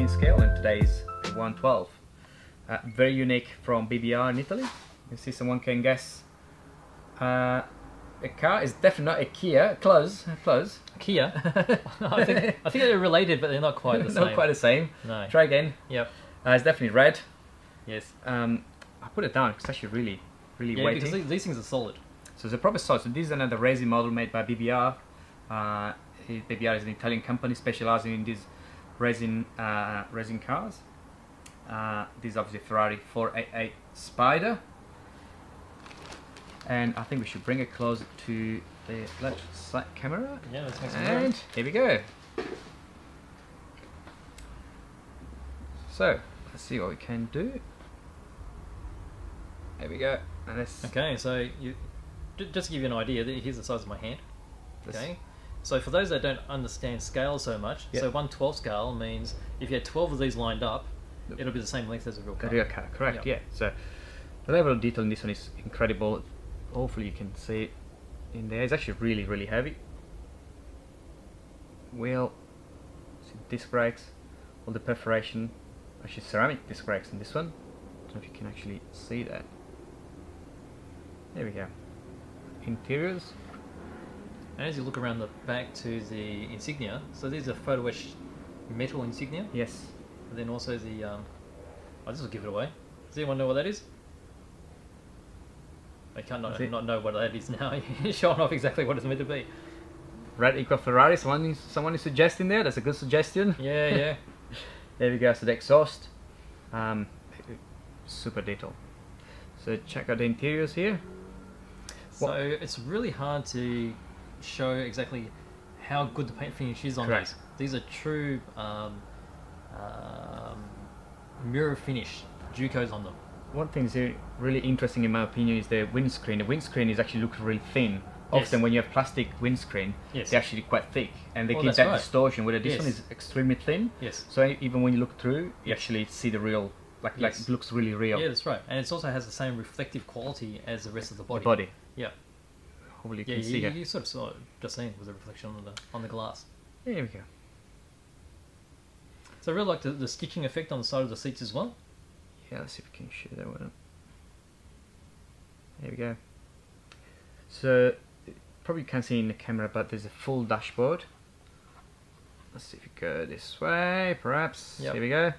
114 scale, and today's 112. Very unique from BBR in Italy. You see, someone can guess. A car is definitely not a Kia. Close. Kia. I think they're related, but they're not quite the same. Not quite the same. No. Try again. Yep. It's definitely red. Yes. I put it down. It's actually really Yeah, weighty. because these things are solid. So it's a proper solid. So this is another racing model made by BBR. BBR is an Italian company specializing in these racing cars. This is obviously Ferrari 488 Spider. And I think we should bring it closer to the left side camera. Yeah, let's make some And room. here we go. So let's see what we can do. There we go. And let's Okay, so just to give you an idea, here's the size of my hand. Okay, so for those that don't understand scale so much, Yep. so 1/12 scale means if you had 12 of these lined up, it'll be the same length as a real car. a real car, correct? Yep. Yeah. So the level of detail in this one is incredible. Hopefully you can see it in there. It's actually really heavy. Wheel, see disc brakes, all the perforation. Actually ceramic disc brakes in this one. I don't know if you can actually see that. There we go. Interiors. And as you look around the back to the insignia, so these are photo etched metal insignia. Yes. And then also the, I'll just give it away. Does anyone know what that is? I can't not know what that is now. You're showing off exactly what it's meant to be. Red equal Ferrari. Someone is suggesting there. That's a good suggestion. Yeah. There we go. So the exhaust, super detailed. So check out the interiors here. So it's really hard to show exactly how good the paint finish is on Correct. these. These are true mirror finish Ducos on them. One thing that's really interesting in my opinion is the windscreen. The windscreen is actually looks really thin. Yes. Often when you have plastic windscreen, Yes. they're actually quite thick, and they Oh, give that's that right. distortion. Where this Yes. one is extremely thin. Yes. So even when you look through, you actually see the real, like Yes. it looks really real. Yeah, that's right. And it also has the same reflective quality as the rest of the body. The body. Yeah. Hopefully you Yeah, can see you, it. you sort of saw it just saying with the reflection on the glass. There we go. So I really like the stitching effect on the side of the seats as well. Yeah, let's see if we can show that one. There we go. So probably can't see in the camera, but there's a full dashboard. Let's see if we go this way, perhaps. Yep. Here we go.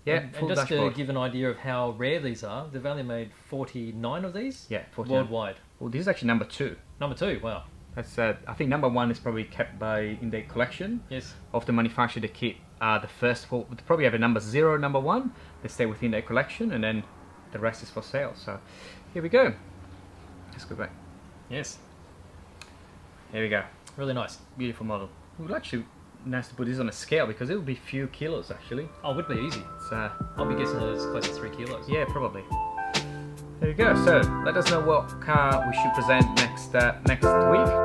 Yeah, And full just dashboard. to give an idea of how rare these are, they've only made 49 of these. Yeah, 49. Worldwide. Well, this is actually number 2. Number 2, wow. That's I think number 1 is probably kept in their collection. Yes. Of the manufacturer they keep the first 4. They probably have a number 0, number 1. They stay within their collection, and then the rest is for sale. So here we go. Let's go back. Yes. Here we go. Really nice. Beautiful model. It would actually nice to put this on a scale because it would be few kilos actually. Oh, it would be easy. It's, I'll be guessing it's close to 3 kilos. yeah, probably. There we go. So let us know what car we should present next week.